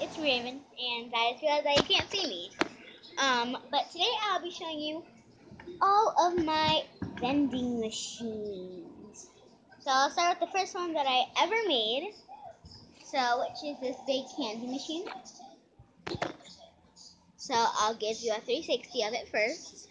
it's Raven, and guys realize that you can't see me. But today I'll be showing you all of my vending machines. So I'll start with the first one that I ever made. So, which is this big candy machine. So I'll give you a 360 of it first.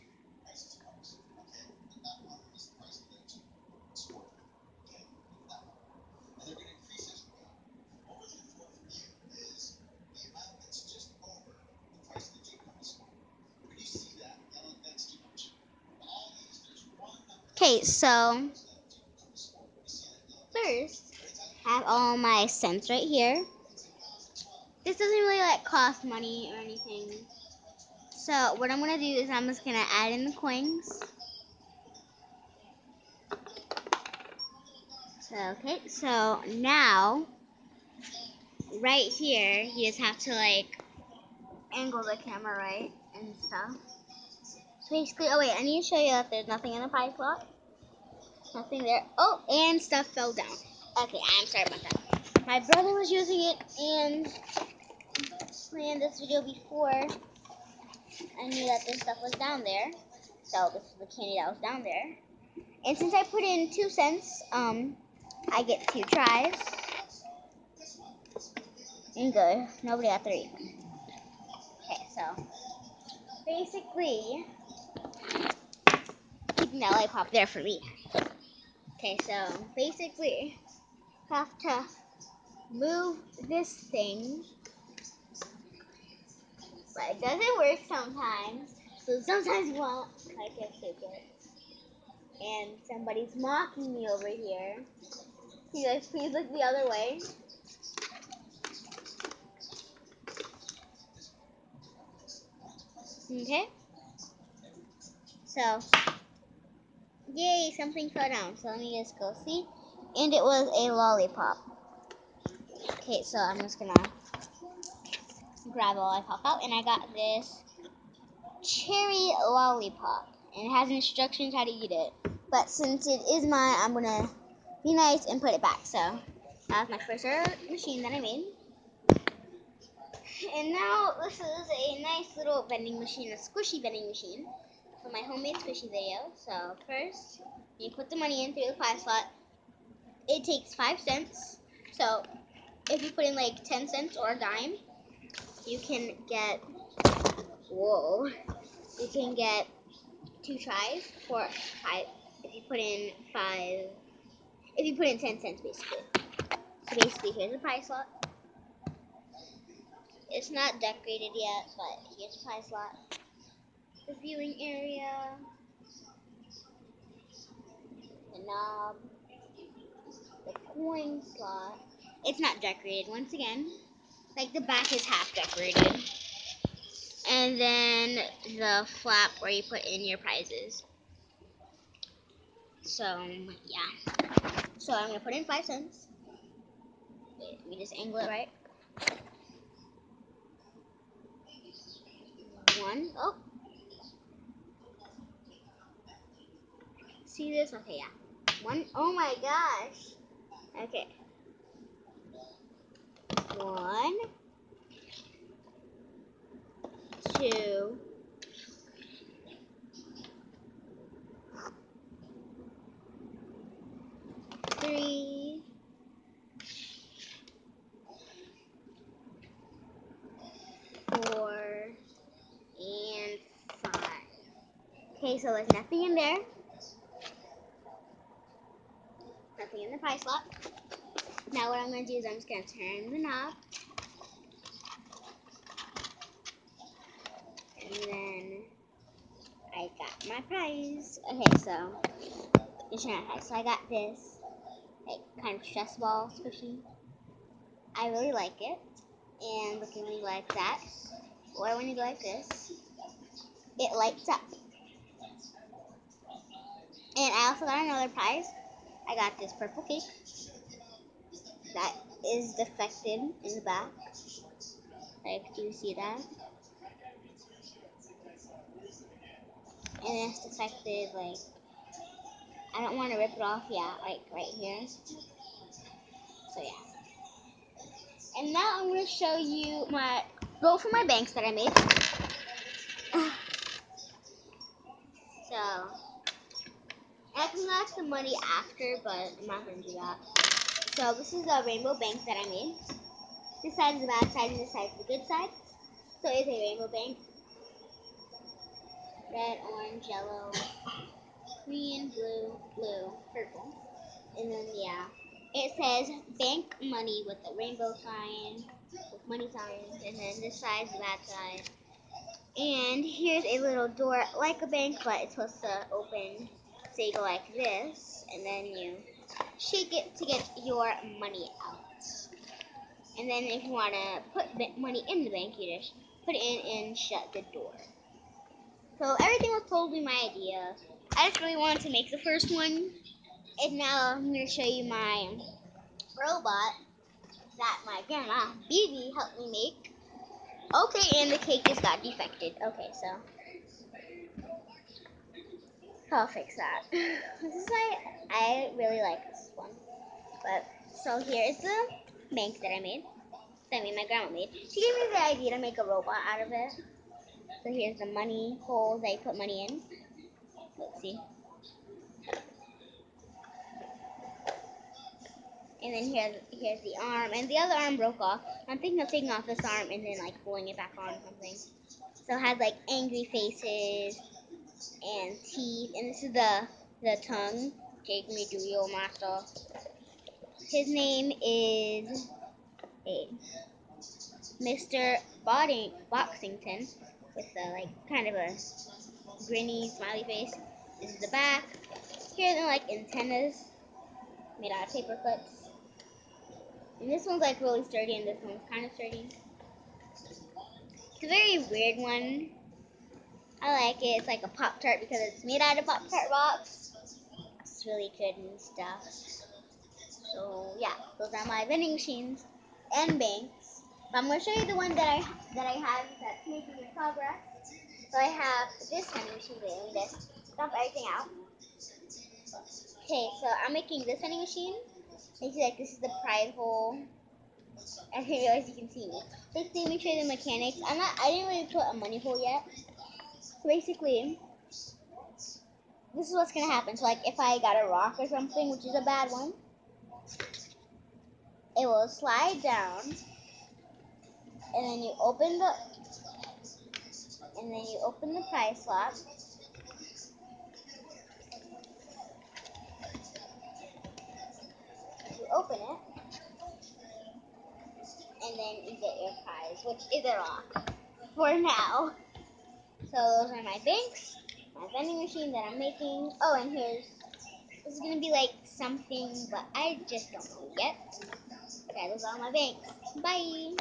Okay, so first, I have all my cents right here. This doesn't really cost money or anything. So what I'm gonna do is I'm just gonna add in the coins. So okay, so now right here you just have to angle the camera right and stuff. So basically, oh wait, I need to show you that there's nothing in the pie slot. Nothing there. Oh, and stuff fell down. Okay, I'm sorry about that. My brother was using it and planned this video before I knew that this stuff was down there. So this is the candy that was down there. And since I put in 2 cents, I get 2 tries. And good. Nobody got 3. Okay, so basically, keeping that lollipop there for me. Okay, so basically, have to move this thing, but it doesn't work sometimes. So sometimes you won't. I can't shake it. And somebody's mocking me over here. You guys, please look the other way. Okay. So, yay, something fell down. So let me just go see. And it was a lollipop. Okay, so I'm just gonna grab a lollipop out, and I got this cherry lollipop, and it has instructions how to eat it. But since it is mine, I'm gonna be nice and put it back. So that was my first machine that I made. And now this is a nice little vending machine, a squishy vending machine for my homemade squishy video. So first, you put the money in through the pie slot. It takes 5 cents. So if you put in 10 cents or a dime, you can get, whoa, you can get 2 tries for 5. If you put in 10 cents basically. So basically, here's the pie slot. It's not decorated yet, but here's the pie slot. The viewing area, the knob, the coin slot. It's not decorated once again. The back is half decorated. And then the flap where you put in your prizes. So, yeah. So I'm going to put in 5 cents. Wait, let me just angle it right. 1. Oh. See this? Okay, yeah. 1. Oh my gosh. Okay. 1, 2, 3, 4, and 5. Okay, so there's nothing in there. Nothing in the pie slot. Now what I'm going to do is I'm just going to turn the knob. And then I got my prize. Okay, so so I got this kind of stress ball squishy. I really like it. And looking really like that. Or when you go like this, it lights up. And I also got another prize. I got this purple cake that is defected in the back. Do you see that? And it's defected, I don't want to rip it off, yeah, right here. So yeah. And now I'm going to show you both of my banks that I made. So, I can collect the money after, but I'm not going to do that. So, this is a rainbow bank that I made. This side is the bad side, and this side is the good side. So, it's a rainbow bank. Red, orange, yellow, green, blue, purple. And then, yeah, it says bank money with the rainbow sign, with money signs. And then this side is the bad side. And here's a little door like a bank, but it's supposed to open. So you go like this, and then you shake it to get your money out. And then if you want to put money in the bank, you just put it in and shut the door. So everything was totally my idea. I just really wanted to make the first one. And now I'm going to show you my robot that my grandma, Bibi, helped me make. Okay, and the cake just got defected. Okay, so I'll fix that. This is I really like this one. But so here's the bank that I made. That my grandma made. She gave me the idea to make a robot out of it. So here's the money hole that you put money in. Let's see. And then here's the arm, and the other arm broke off. I'm thinking of taking off this arm and then like pulling it back on or something. So it has like angry faces and teeth, and this is the tongue. Take me to your master. His name is Mr. Boxington, with a like kind of a grinny smiley face. This is the back. Here are like antennas made out of paper clips. And this one's like really sturdy, and this one's kind of sturdy. It's a very weird one. I like it. It's like a Pop-Tart because it's made out of Pop-Tart box. It's really good and stuff. So yeah, those are my vending machines and banks. But I'm gonna show you the one that I have that's making in progress. So I have this vending machine. Let me just dump everything out. Okay, so I'm making this vending machine. Basically, like this is the pride hole. I didn't realize you can see me. Basically, let me show you the mechanics. I didn't really put a money hole yet. So basically, this is what's gonna happen. So like, if I got a rock or something, which is a bad one, it will slide down, and then you open the prize slot. You open it, and then you get your prize, which is a rock for now. So those are my banks, my vending machine that I'm making. Oh, and this is gonna be like something, but I just don't know yet. Okay, those are my banks. Bye.